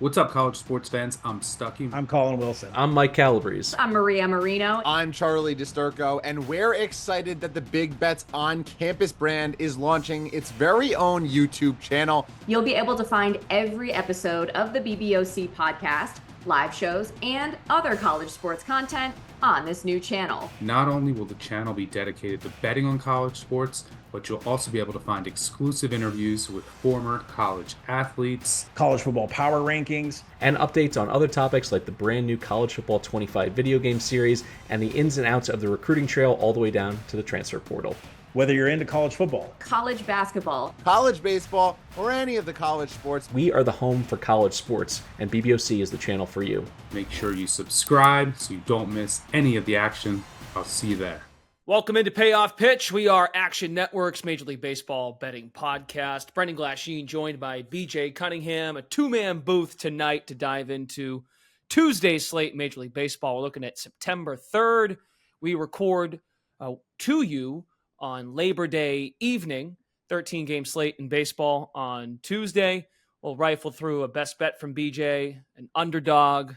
What's up, college sports fans? I'm Stucky. I'm Colin Wilson. I'm Mike Calabrese. I'm Maria Marino. I'm Charlie DiSturco, and we're excited that the Big Bets on Campus brand is launching its very own YouTube channel. You'll be able to find every episode of the BBOC podcast, live shows, and other college sports content on this new channel. Not only will the channel be dedicated to betting on college sports, but you'll also be able to find exclusive interviews with former college athletes, college football power rankings, and updates on other topics like the brand new College Football 25 video game series and the ins and outs of the recruiting trail all the way down to the transfer portal. Whether you're into college football, college basketball, college baseball, or any of the college sports, we are the home for college sports, and BBOC is the channel for you. Make sure you subscribe so you don't miss any of the action. I'll see you there. Welcome into Payoff Pitch. We are Action Network's Major League Baseball betting podcast. Brendan Glasheen joined by BJ Cunningham, a two-man booth tonight to dive into Tuesday's slate in Major League Baseball. We're looking at September 3rd. We record to you on Labor Day evening, 13-game slate in baseball on Tuesday. We'll rifle through a best bet from BJ, an underdog,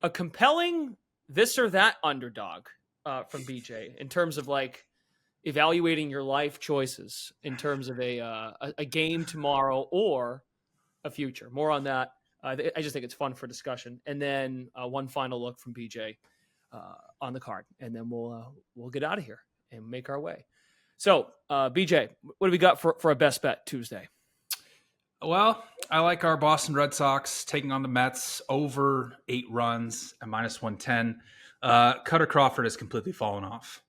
a compelling this or that underdog from BJ in terms of like evaluating your life choices in terms of a game tomorrow or a future. More on that. I just think it's fun for discussion. And then one final look from BJ on the card, and then we'll get out of here and make our way. So, BJ, what do we got for a best bet Tuesday? Well, I like our Boston Red Sox taking on the Mets over 8 runs at -110. Cutter Crawford has completely fallen off.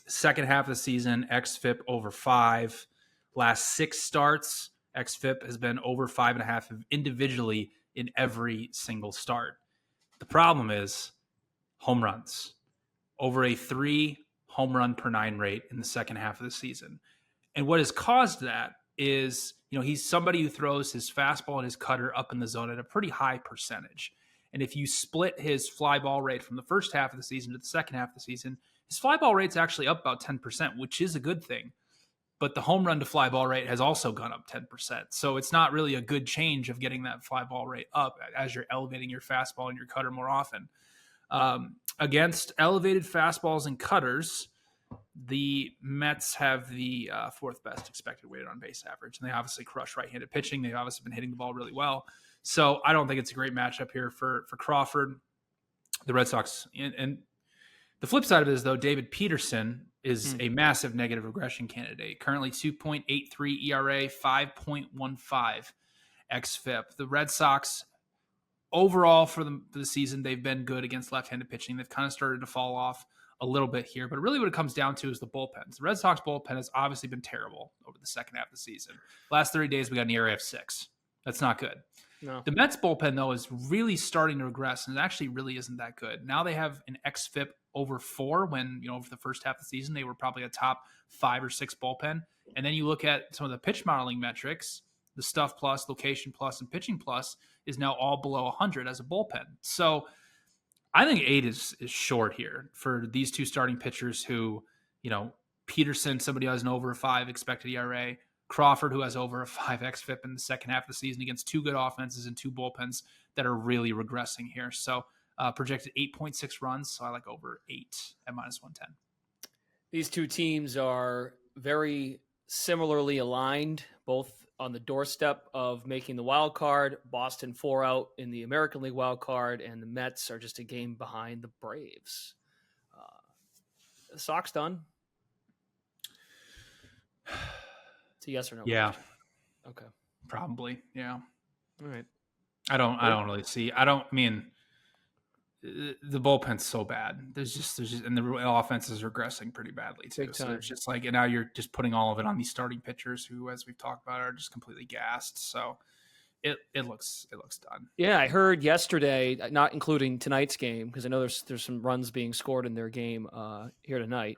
Second half of the season, xFIP over 5. Last 6 starts, xFIP has been over 5.5 individually in every single start. The problem is home runs. Over a 3 home run per 9 rate in the second half of the season. And what has caused that is, he's somebody who throws his fastball and his cutter up in the zone at a pretty high percentage. And if you split his fly ball rate from the first half of the season to the second half of the season, his fly ball rate's actually up about 10%, which is a good thing. But the home run to fly ball rate has also gone up 10%. So it's not really a good change of getting that fly ball rate up as you're elevating your fastball and your cutter more often. Against elevated fastballs and cutters, the Mets have the 4th best expected weighted on base average. And they obviously crush right-handed pitching. They've obviously been hitting the ball really well. So I don't think it's a great matchup here for Crawford. The Red Sox. And the flip side of it is, though, David Peterson is a massive negative regression candidate. Currently 2.83 ERA, 5.15 xFIP. The Red Sox, overall for the season, they've been good against left-handed pitching. They've kind of started to fall off a little bit here. But really what it comes down to is the bullpens. The Red Sox bullpen has obviously been terrible over the second half of the season. Last 30 days, we got an ERA of 6. That's not good. No. The Mets bullpen, though, is really starting to regress, and it actually really isn't that good. Now they have an xFIP over 4 when, over the first half of the season, they were probably a top 5 or 6 bullpen. And then you look at some of the pitch modeling metrics, the stuff plus, location plus, and pitching plus is now all below 100 as a bullpen. So I think 8 is short here for these two starting pitchers who, Peterson, somebody who has an over a 5 expected ERA, Crawford, who has over a 5 xFIP in the second half of the season against 2 good offenses and 2 bullpens that are really regressing here. So projected 8.6 runs. So I like over 8 at -110. These two teams are very similarly aligned, both on the doorstep of making the wild card. Boston 4 out in the American League wild card, and the Mets are just a game behind the Braves. The Sox done? It's a yes or no? Yeah. Question. Okay. Probably. Yeah. All right. I don't really see. The bullpen's so bad. There's just, and the offense is regressing pretty badly too. So it's just like, and now you're just putting all of it on these starting pitchers who, as we've talked about, are just completely gassed. So it looks done. Yeah, I heard yesterday, not including tonight's game, because I know there's some runs being scored in their game here tonight.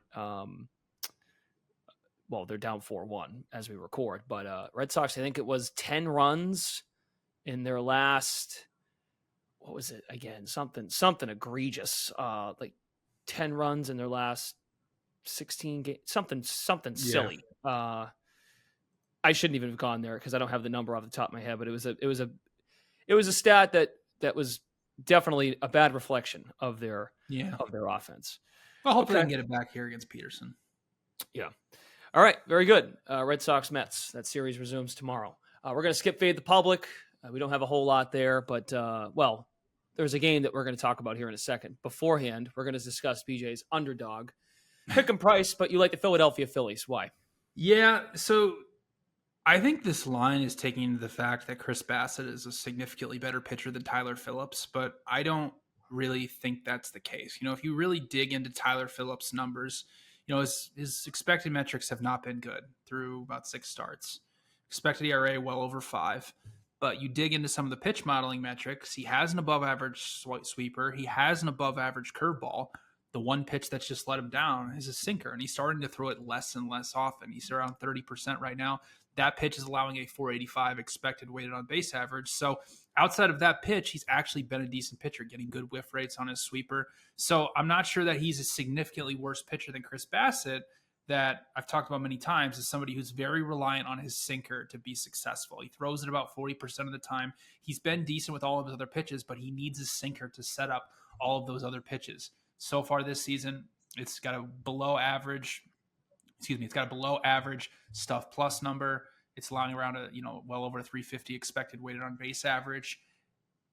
Well, they're down 4-1 as we record, but Red Sox, I think it was 10 runs in their last, what was it again? Something egregious, like 10 runs in their last 16 games, something silly. I shouldn't even have gone there because I don't have the number off the top of my head, but it was it was a stat that was definitely a bad reflection of their offense. Well, hopefully they can get it back here against Peterson. Yeah. All right. Very good. Red Sox Mets. That series resumes tomorrow. We're going to skip Fade the Public. We don't have a whole lot there, but there's a game that we're going to talk about here in a second. Beforehand, we're going to discuss BJ's Underdog pick 'em price, but you like the Philadelphia Phillies. Why? Yeah. So I think this line is taking into the fact that Chris Bassett is a significantly better pitcher than Tyler Phillips, but I don't really think that's the case. If you really dig into Tyler Phillips' numbers, his expected metrics have not been good through about 6 starts. Expected ERA well over 5. But you dig into some of the pitch modeling metrics, he has an above average sweeper. He has an above average curveball. The one pitch that's just let him down is a sinker, and he's starting to throw it less and less often. He's around 30% right now. That pitch is allowing a 485 expected weighted on base average. So outside of that pitch, he's actually been a decent pitcher, getting good whiff rates on his sweeper. So I'm not sure that he's a significantly worse pitcher than Chris Bassett, that I've talked about many times, as somebody who's very reliant on his sinker to be successful. He throws it about 40% of the time. He's been decent with all of his other pitches, but he needs his sinker to set up all of those other pitches. So far this season, it's got a below average stuff plus number. It's allowing around well over 350 expected weighted on base average.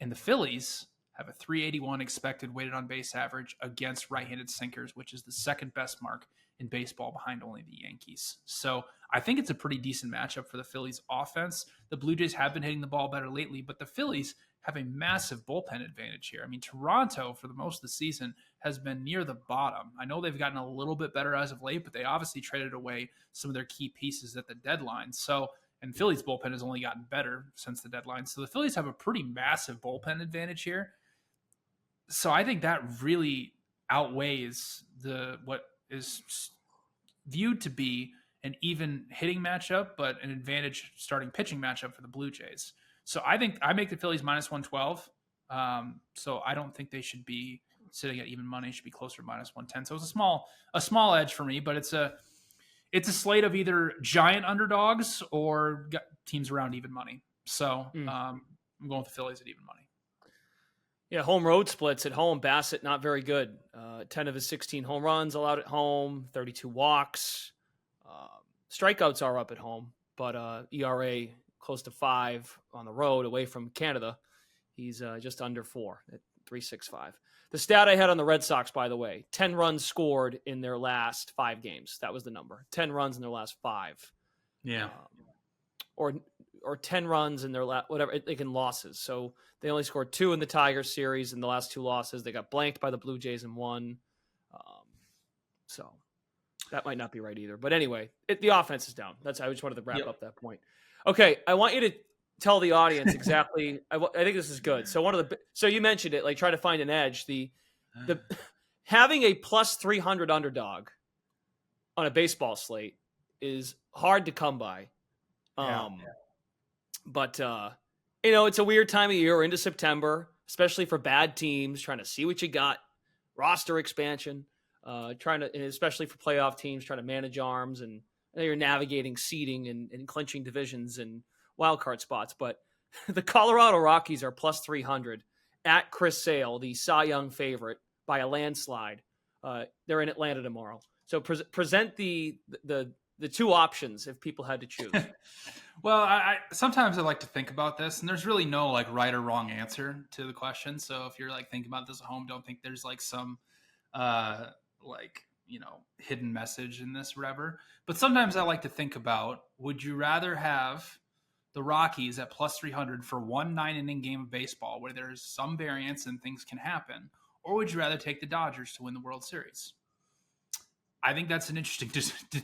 And the Phillies have a 381 expected weighted on base average against right-handed sinkers, which is the second best mark in baseball behind only the Yankees. So I think it's a pretty decent matchup for the Phillies offense. The Blue Jays have been hitting the ball better lately, but the Phillies have a massive bullpen advantage here. I mean, Toronto, for the most of the season, has been near the bottom. I know they've gotten a little bit better as of late, but they obviously traded away some of their key pieces at the deadline. And Phillies bullpen has only gotten better since the deadline. So the Phillies have a pretty massive bullpen advantage here. So I think that really outweighs what is viewed to be an even hitting matchup, but an advantage starting pitching matchup for the Blue Jays. So I think I make the Phillies minus 112. So I don't think they should be sitting at even money. It should be closer to minus 110. So it's a small edge for me, but it's a slate of either giant underdogs or teams around even money. So I'm going with the Phillies at even money. Yeah, home road splits at home. Bassett, not very good. 10 of his 16 home runs allowed at home, 32 walks. Strikeouts are up at home, but ERA close to 5 on the road away from Canada. He's just under 4 at 3.65. The stat I had on the Red Sox, by the way, 10 runs scored in their last 5 games. That was the number. 10 runs in their last 5. Yeah. Or 10 runs in their in losses. So they only scored 2 in the Tigers series. In the last 2 losses, they got blanked by the Blue Jays in 1. So that might not be right either. But anyway, the offense is down. I just wanted to wrap up that point. Okay, I want you to tell the audience exactly. I think this is good. So you mentioned it, like try to find an edge. The having a plus 300 underdog on a baseball slate is hard to come by. But it's a weird time of year. We're into September, especially for bad teams trying to see what you got, roster expansion, and especially for playoff teams trying to manage arms, and you're navigating seeding and clinching divisions and wild card spots. But the Colorado Rockies are plus 300 at Chris Sale, the Cy Young favorite by a landslide. They're in Atlanta tomorrow. So present the 2 options if people had to choose. Well, I sometimes I like to think about this, and there's really no like right or wrong answer to the question. So if you're like thinking about this at home, don't think there's like some hidden message in this or whatever. But sometimes I like to think about, would you rather have the Rockies at plus 300 for 1 9-inning game of baseball where there's some variance and things can happen, or would you rather take the Dodgers to win the World Series? I think that's an interesting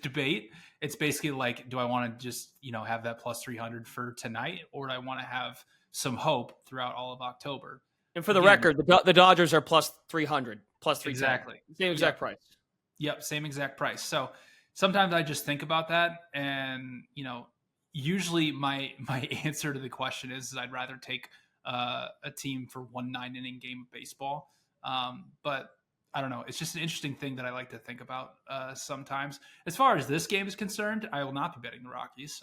debate. It's basically like, do I want to just, have that plus 300 for tonight, or do I want to have some hope throughout all of October? And for the record, the Dodgers are plus 300, plus 310. Exactly. Same exact price. Yep, same exact price. So sometimes I just think about that, and, usually my answer to the question is I'd rather take a team for 1 9-inning game of baseball. But I don't know. It's just an interesting thing that I like to think about sometimes. As far as this game is concerned, I will not be betting the Rockies.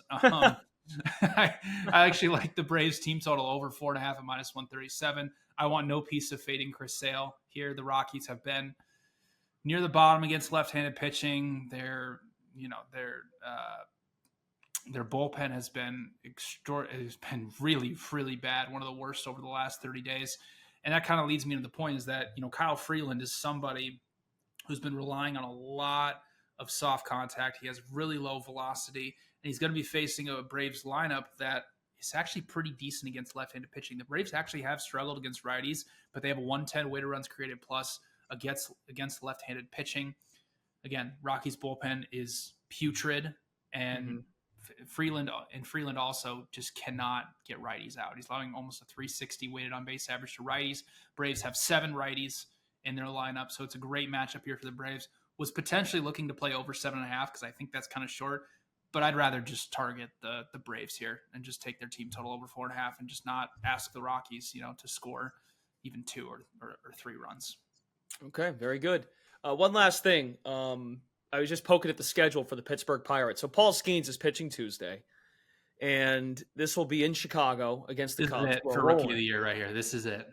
I actually like the Braves team total over 4.5 at -137. I want no piece of fading Chris Sale here. The Rockies have been near the bottom against left-handed pitching. Their bullpen has been really, really bad. One of the worst over the last 30 days. And that kind of leads me to the point is that, Kyle Freeland is somebody who's been relying on a lot of soft contact. He has really low velocity, and he's going to be facing a Braves lineup that is actually pretty decent against left-handed pitching. The Braves actually have struggled against righties, but they have a 110 weighted runs created plus against left-handed pitching. Again, Rockies bullpen is putrid, and Freeland also just cannot get righties out. He's allowing almost a 360 weighted on base average to righties. Braves have 7 righties in their lineup, so it's a great matchup here for the Braves. Was potentially looking to play over 7.5 because I think that's kind of short, but I'd rather just target the Braves here and just take their team total over 4.5 and just not ask the Rockies, to score even 2 or 3 runs. Okay, very good. One last thing. I was just poking at the schedule for the Pittsburgh Pirates. So Paul Skenes is pitching Tuesday, and this will be in Chicago against the Cubs. This is it for Rookie of the Year right here. This is it.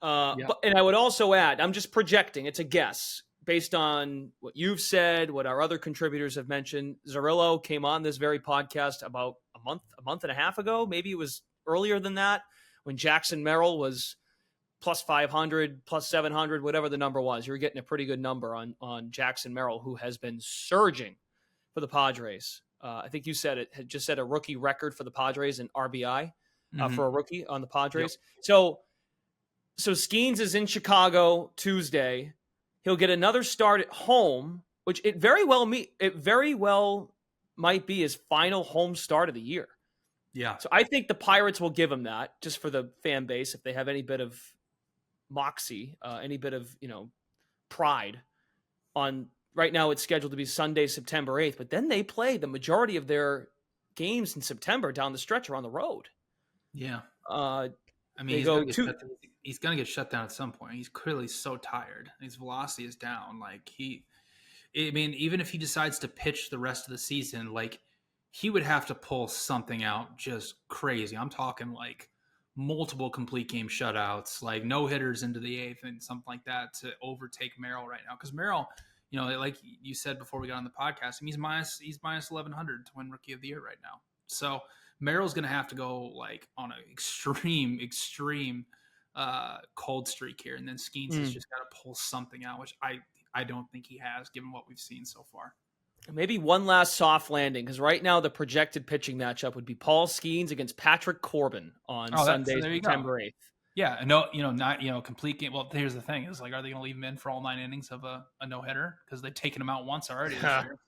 And I would also add, I'm just projecting. It's a guess based on what you've said, what our other contributors have mentioned. Zerillo came on this very podcast about a month and a half ago. Maybe it was earlier than that, when Jackson Merrill was plus 500, plus 700, whatever the number was. You were getting a pretty good number on Jackson Merrill, who has been surging for the Padres. I think you said it had just set a rookie record for the Padres in RBI for a rookie on the Padres. Yep. So Skenes is in Chicago Tuesday. He'll get another start at home, which it very well might be his final home start of the year. Yeah. So I think the Pirates will give him that, just for the fan base, if they have any bit of moxie, any bit of pride. On right now, it's scheduled to be Sunday, September 8th, but then they play the majority of their games in September down the stretch or on the road. Yeah. He's going to get shut down at some point. He's clearly so tired. His velocity is down. Even if he decides to pitch the rest of the season, he would have to pull something out just crazy. I'm talking multiple complete game shutouts, no hitters into the 8th and something like that to overtake Merrill right now. Because Merrill, like you said before we got on the podcast, he's minus 1,100 to win Rookie of the Year right now. So Merrill's going to have to go on an extreme cold streak here, and then Skenes has just got to pull something out, which I don't think he has, given what we've seen so far. Maybe one last soft landing, because right now the projected pitching matchup would be Paul Skenes against Patrick Corbin on Sunday, September 8th. Yeah, not complete game. Well, here's the thing: are they going to leave him in for all 9 innings of a no hitter because they've taken him out once already this year?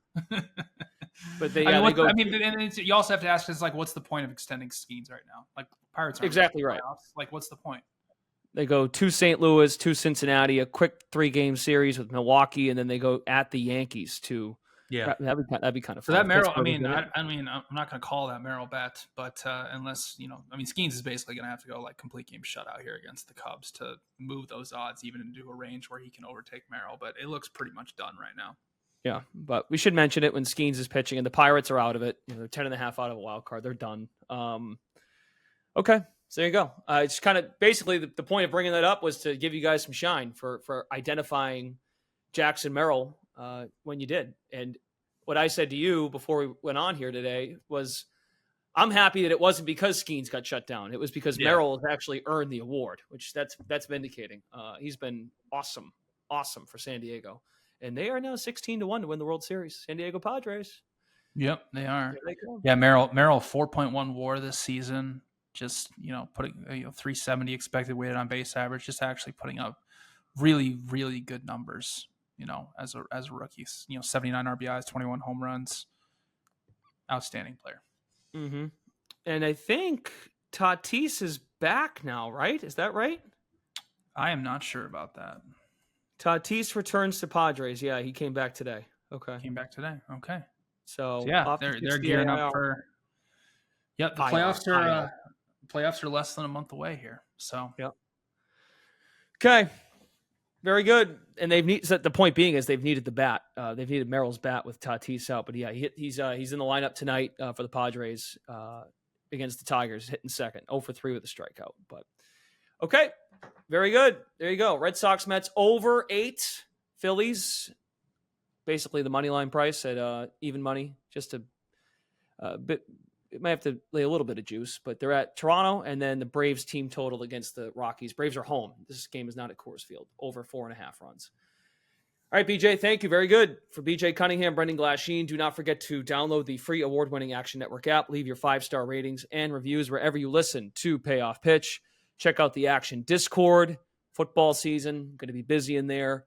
But you also have to ask, what's the point of extending Skenes right now? Pirates aren't exactly right. What's the point? They go to St. Louis, to Cincinnati, a quick 3-game series with Milwaukee, and then they go at the Yankees too. Yeah, that'd be kind of fun. So that Merrill, I'm not going to call that Merrill bet, but unless Skenes is basically going to have to go complete game shutout here against the Cubs to move those odds even into a range where he can overtake Merrill. But it looks pretty much done right now. Yeah, but we should mention it when Skenes is pitching, and the Pirates are out of it. They're 10.5 out of a wild card. They're done. Okay, so there you go. It's kind of basically the point of bringing that up was to give you guys some shine for identifying Jackson Merrill when you did. And what I said to you before we went on here today was, I'm happy that it wasn't because Skenes got shut down. It was because Merrill has actually earned the award, which that's vindicating. He's been awesome for San Diego. And they are now 16-1 to win the World Series. San Diego Padres. Yep, they are. Yeah, Merrill 4.1 WAR this season. Just putting 370 expected weighted on base average. Just actually putting up really, really good numbers. As a rookie, 79 RBIs, 21 home runs. Outstanding player. Mm-hmm. And I think Tatis is back now, right? Is that right? I am not sure about that. Tatis returns to Padres. Yeah, he came back today. Okay. Came back today. Okay. So yeah, they're gearing up for. Yep, the playoffs are less than a month away here. So. Yep. Okay. Very good. And the point being is they've needed the bat. They've needed Merrill's bat with Tatis out. But yeah, he's in the lineup tonight for the Padres against the Tigers, hitting second. 0 for 3 with a strikeout. But okay, very good. There you go. Red Sox Mets over 8. Phillies, basically the money line price at even money, just a bit. It might have to lay a little bit of juice, but they're at Toronto, and then the Braves team total against the Rockies. Braves are home. This game is not at Coors Field. Over 4.5 runs. All right, BJ, thank you. Very good. For BJ Cunningham, Brendan Glasheen, do not forget to download the free award-winning Action Network app. Leave your 5-star ratings and reviews wherever you listen to Payoff Pitch. Check out the Action Discord. Football season, going to be busy in there.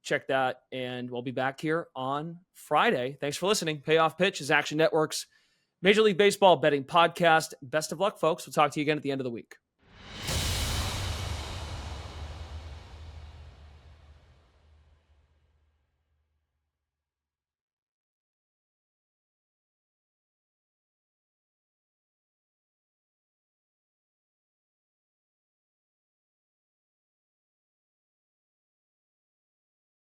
Check that, and we'll be back here on Friday. Thanks for listening. Payoff Pitch is Action Network's Major League Baseball betting podcast. Best of luck, folks. We'll talk to you again at the end of the week.